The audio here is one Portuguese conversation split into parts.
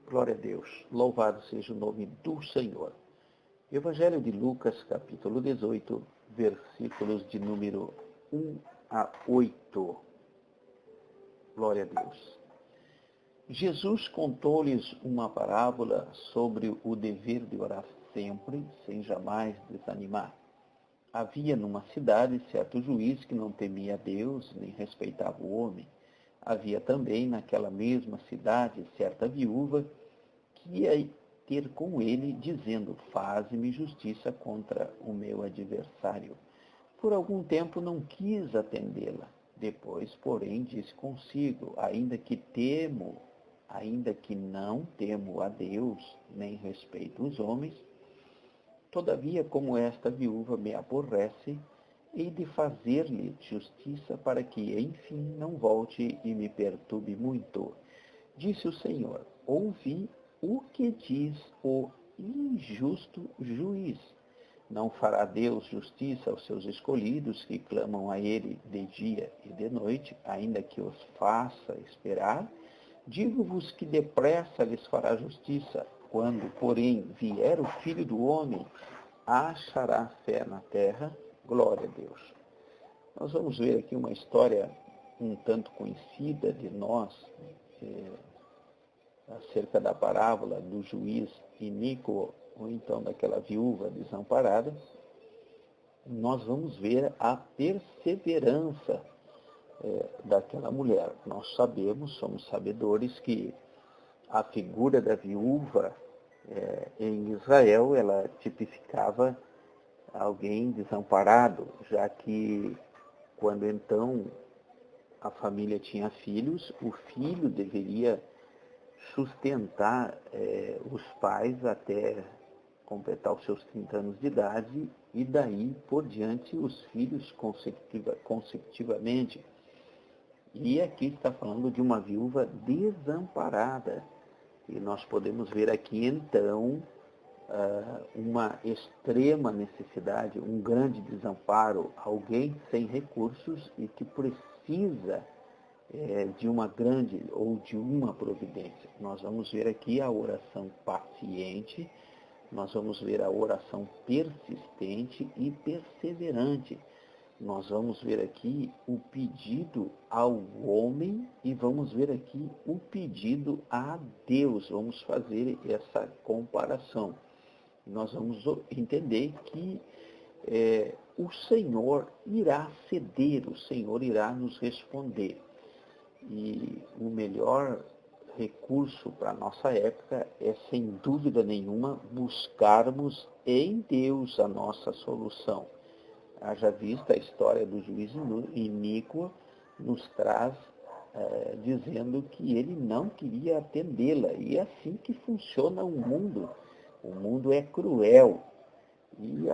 Glória a Deus. Louvado seja o nome do Senhor. Evangelho de Lucas, capítulo 18, versículos de número 1 a 8. Glória a Deus. Jesus contou-lhes uma parábola sobre o dever de orar sempre, sem jamais desanimar. Havia numa cidade certo juiz que não temia a Deus, nem respeitava o homem. Havia também naquela mesma cidade certa viúva que ia ter com ele, dizendo: faze-me justiça contra o meu adversário. Por algum tempo não quis atendê-la. Depois, porém, disse consigo: ainda que não temo a Deus, nem respeito os homens, todavia, como esta viúva me aborrece, hei de fazer-lhe justiça para que, enfim, não volte e me perturbe muito. Disse o Senhor: ouvi o que diz o injusto juiz. Não fará Deus justiça aos seus escolhidos que clamam a ele de dia e de noite, ainda que os faça esperar? Digo-vos que depressa lhes fará justiça. Quando, porém, vier o Filho do Homem, achará fé na terra? Glória a Deus. Nós vamos ver aqui uma história um tanto conhecida de nós, acerca da parábola do juiz iníquo, ou então daquela viúva desamparada. Nós vamos ver a perseverança daquela mulher. Nós sabemos, somos sabedores, que a figura da viúva em Israel, ela tipificava alguém desamparado, já que quando então a família tinha filhos, o filho deveria sustentar os pais até completar os seus 30 anos de idade, e daí por diante os filhos consecutivamente. E aqui está falando de uma viúva desamparada. E nós podemos ver aqui então uma extrema necessidade, um grande desamparo, alguém sem recursos e que precisa de uma grande ou de uma providência. Nós vamos ver aqui a oração paciente, nós vamos ver a oração persistente e perseverante. Nós vamos ver aqui o pedido ao homem e vamos ver aqui o pedido a Deus. Vamos fazer essa comparação. Nós vamos entender que o Senhor irá ceder, o Senhor irá nos responder. E o melhor recurso para a nossa época é, sem dúvida nenhuma, buscarmos em Deus a nossa solução. Haja vista a história do juiz iníquo, nos traz dizendo que ele não queria atendê-la. E é assim que funciona o mundo. O mundo é cruel. E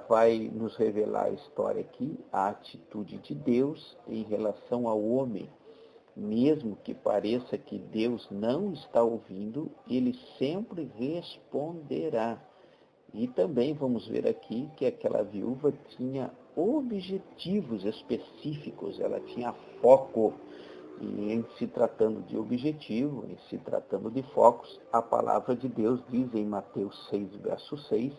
vai nos revelar a história aqui, a atitude de Deus em relação ao homem. Mesmo que pareça que Deus não está ouvindo, ele sempre responderá. E também vamos ver aqui que aquela viúva tinha objetivos específicos, ela tinha foco. E em se tratando de objetivo, em se tratando de focos, a palavra de Deus diz em Mateus 6, verso 6,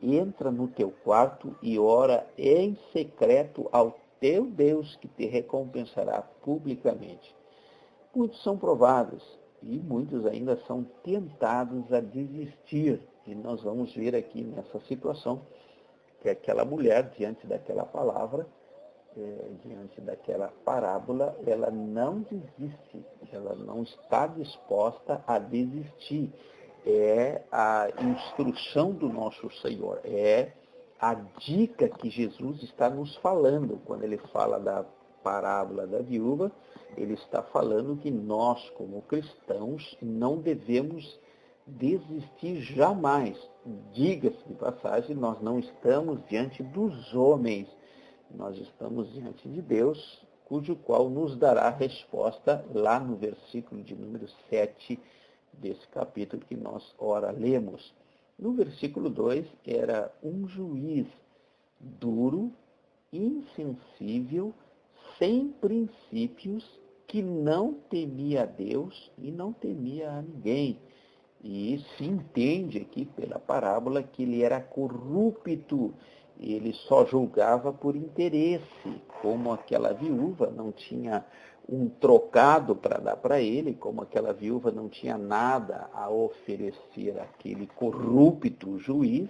entra no teu quarto e ora em secreto ao teu Deus, que te recompensará publicamente. Muitos são provados e muitos ainda são tentados a desistir. E nós vamos ver aqui nessa situação que aquela mulher, diante daquela palavra, diante daquela parábola, ela não desiste, ela não está disposta a desistir. É a instrução do nosso Senhor, é a dica que Jesus está nos falando. Quando ele fala da parábola da viúva, ele está falando que nós, como cristãos, não devemos desistir jamais. Diga-se de passagem, nós não estamos diante dos homens, nós estamos diante de Deus, cujo qual nos dará resposta lá no versículo de número 7 desse capítulo que nós ora lemos. No versículo 2, era um juiz duro, insensível, sem princípios, que não temia a Deus e não temia a ninguém. E se entende aqui pela parábola que ele era corrupto, ele só julgava por interesse, como aquela viúva não tinha um trocado para dar para ele, como aquela viúva não tinha nada a oferecer àquele corrupto juiz,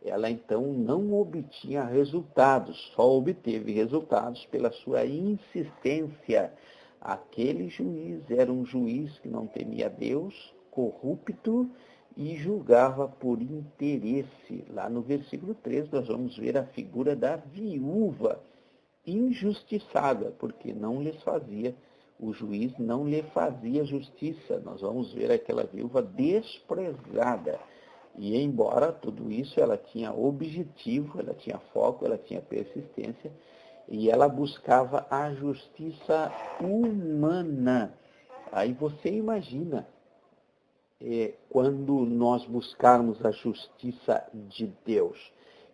ela então não obtinha resultados, só obteve resultados pela sua insistência. Aquele juiz era um juiz que não temia Deus, corrupto e julgava por interesse. Lá no versículo 3 nós vamos ver a figura da viúva injustiçada, porque o juiz não lhe fazia justiça. Nós vamos ver aquela viúva desprezada. E embora tudo isso, ela tinha objetivo, ela tinha foco, ela tinha persistência, e ela buscava a justiça humana. Aí você imagina, quando nós buscarmos a justiça de Deus,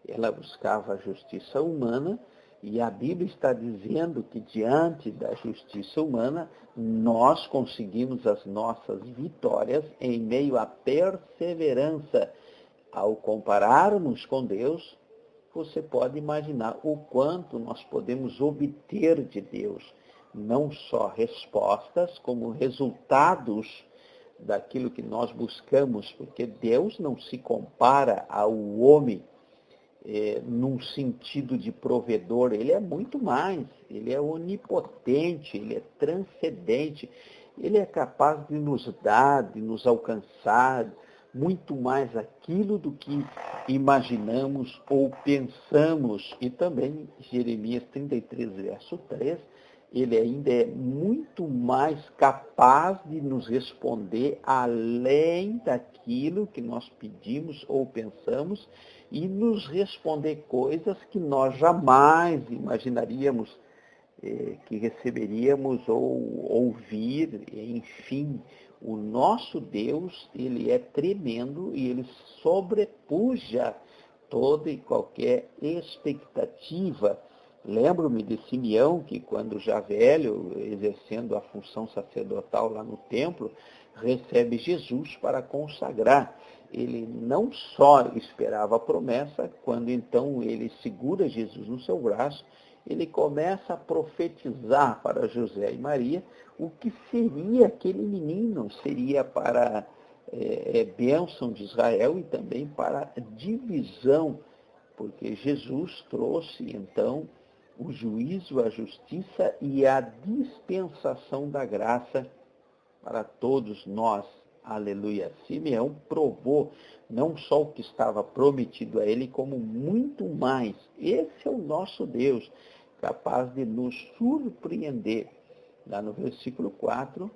ela buscava a justiça humana, e a Bíblia está dizendo que diante da justiça humana, nós conseguimos as nossas vitórias em meio à perseverança. Ao compararmos com Deus, você pode imaginar o quanto nós podemos obter de Deus, não só respostas, como resultados daquilo que nós buscamos, porque Deus não se compara ao homem num sentido de provedor, ele é muito mais, ele é onipotente, ele é transcendente, ele é capaz de nos dar, de nos alcançar muito mais aquilo do que imaginamos ou pensamos. E também Jeremias 33, verso 3, ele ainda é muito mais capaz de nos responder além daquilo que nós pedimos ou pensamos e nos responder coisas que nós jamais imaginaríamos que receberíamos ou ouvir. Enfim, o nosso Deus, ele é tremendo e ele sobrepuja toda e qualquer expectativa. Lembro-me de Simeão, que quando já velho, exercendo a função sacerdotal lá no templo, recebe Jesus para consagrar. Ele não só esperava a promessa, quando então ele segura Jesus no seu braço, ele começa a profetizar para José e Maria o que seria aquele menino, seria para bênção de Israel e também para divisão, porque Jesus trouxe então o juízo, a justiça e a dispensação da graça para todos nós. Aleluia. Simeão provou não só o que estava prometido a ele, como muito mais. Esse é o nosso Deus, capaz de nos surpreender. Lá no versículo 4,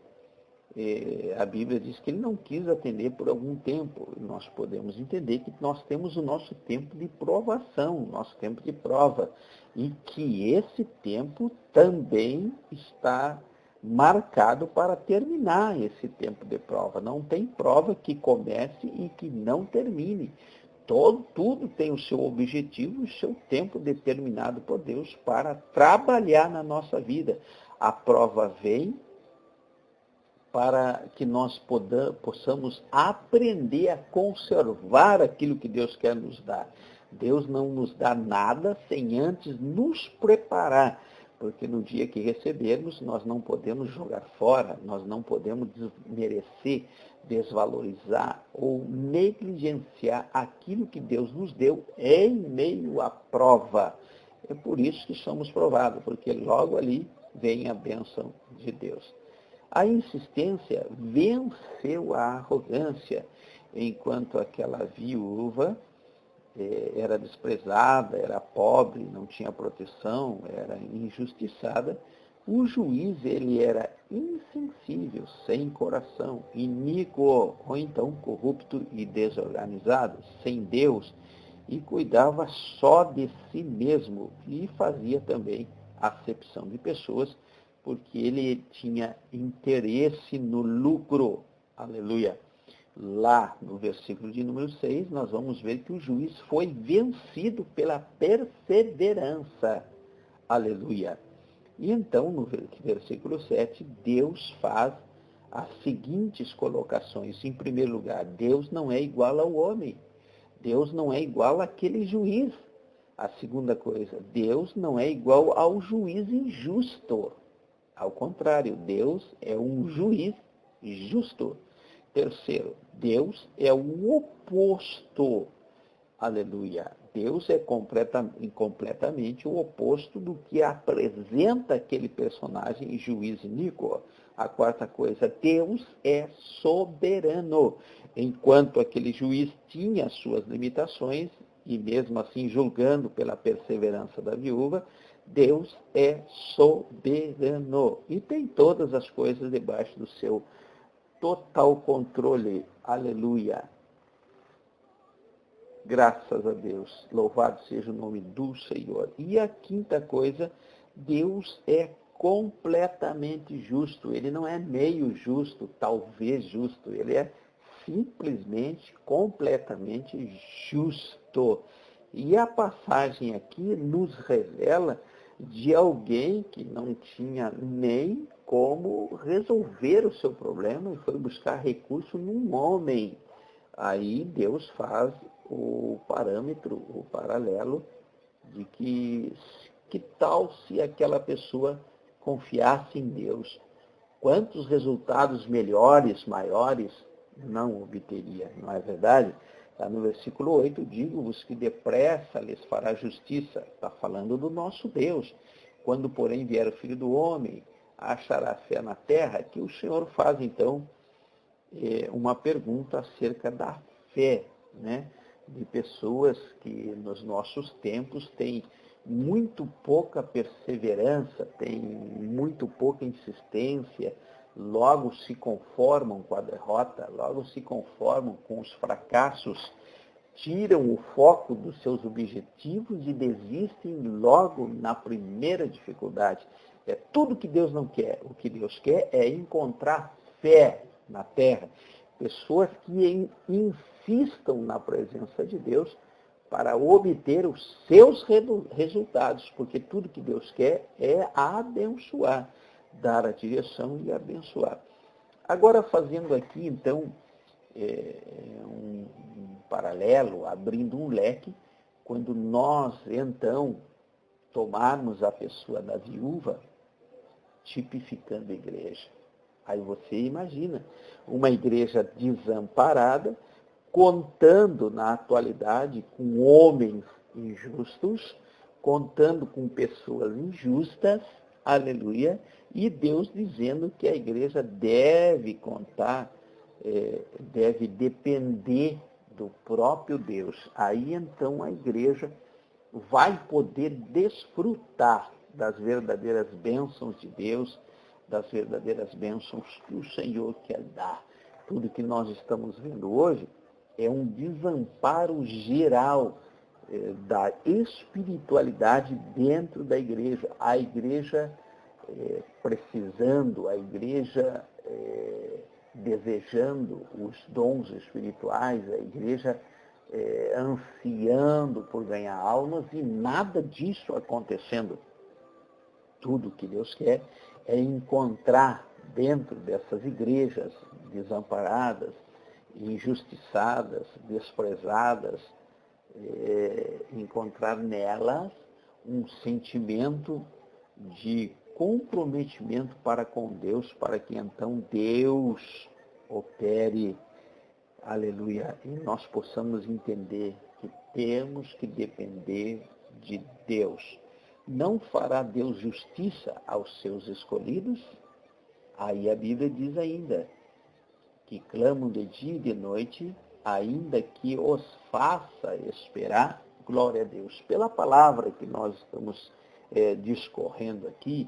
a Bíblia diz que ele não quis atender por algum tempo. Nós podemos entender que nós temos o nosso tempo de provação, o nosso tempo de prova, e que esse tempo também está marcado para terminar esse tempo de prova. Não tem prova que comece e que não termine. Tudo tem o seu objetivo e o seu tempo determinado por Deus para trabalhar na nossa vida. A prova vem para que nós possamos aprender a conservar aquilo que Deus quer nos dar. Deus não nos dá nada sem antes nos preparar, porque no dia que recebermos, nós não podemos jogar fora, nós não podemos desmerecer, desvalorizar ou negligenciar aquilo que Deus nos deu em meio à prova. É por isso que somos provados, porque logo ali vem a bênção de Deus. A insistência venceu a arrogância, enquanto aquela viúva era desprezada, era pobre, não tinha proteção, era injustiçada. O juiz, ele era insensível, sem coração, iníquo, ou então corrupto e desorganizado, sem Deus, e cuidava só de si mesmo, e fazia também acepção de pessoas, porque ele tinha interesse no lucro. Aleluia. Lá no versículo de número 6, nós vamos ver que o juiz foi vencido pela perseverança. Aleluia. E então, no versículo 7, Deus faz as seguintes colocações. Em primeiro lugar, Deus não é igual ao homem. Deus não é igual àquele juiz. A segunda coisa, Deus não é igual ao juiz injusto. Ao contrário, Deus é um juiz justo. Terceiro, Deus é o oposto. Aleluia. Deus é completamente o oposto do que apresenta aquele personagem juiz iníquo. A quarta coisa, Deus é soberano. Enquanto aquele juiz tinha suas limitações, e mesmo assim julgando pela perseverança da viúva, Deus é soberano e tem todas as coisas debaixo do seu total controle. Aleluia. Graças a Deus. Louvado seja o nome do Senhor. E a quinta coisa, Deus é completamente justo. Ele não é meio justo, talvez justo. Ele é simplesmente, completamente justo. E a passagem aqui nos revela de alguém que não tinha nem como resolver o seu problema e foi buscar recurso num homem. Aí Deus faz o parâmetro, o paralelo de que tal se aquela pessoa confiasse em Deus? Quantos resultados melhores, maiores, não obteria, não é verdade? Está no versículo 8, digo-vos que depressa lhes fará justiça. Está falando do nosso Deus. Quando, porém, vier o Filho do Homem, achará fé na terra, que o Senhor faz, então, uma pergunta acerca da fé, né? De pessoas que nos nossos tempos têm muito pouca perseverança, têm muito pouca insistência, logo se conformam com a derrota, logo se conformam com os fracassos, tiram o foco dos seus objetivos e desistem logo na primeira dificuldade. É tudo que Deus não quer. O que Deus quer é encontrar fé na terra. Pessoas que insistam na presença de Deus para obter os seus resultados, porque tudo que Deus quer é abençoar, dar a direção e abençoar. Agora, fazendo aqui, então, um paralelo, abrindo um leque, quando nós, então, tomarmos a pessoa da viúva, tipificando a igreja. Aí você imagina, uma igreja desamparada, contando na atualidade com homens injustos, contando com pessoas injustas, aleluia, e Deus dizendo que a igreja deve contar, deve depender do próprio Deus. Aí então a igreja vai poder desfrutar das verdadeiras bênçãos de Deus, das verdadeiras bênçãos que o Senhor quer dar. Tudo que nós estamos vendo hoje é um desamparo geral da espiritualidade dentro da igreja. A igreja precisando, a igreja desejando os dons espirituais, a igreja ansiando por ganhar almas e nada disso acontecendo. Tudo que Deus quer é encontrar dentro dessas igrejas desamparadas, injustiçadas, desprezadas, encontrar nelas um sentimento de comprometimento para com Deus, para que então Deus opere, aleluia, e nós possamos entender que temos que depender de Deus. Não fará Deus justiça aos seus escolhidos? Aí a Bíblia diz ainda, que clamam de dia e de noite, ainda que os faça esperar, glória a Deus. Pela palavra que nós estamos discorrendo aqui,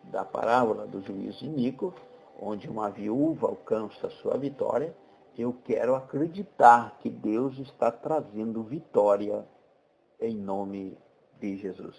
da parábola do juiz iníquo, onde uma viúva alcança a sua vitória, eu quero acreditar que Deus está trazendo vitória em nome de Jesus.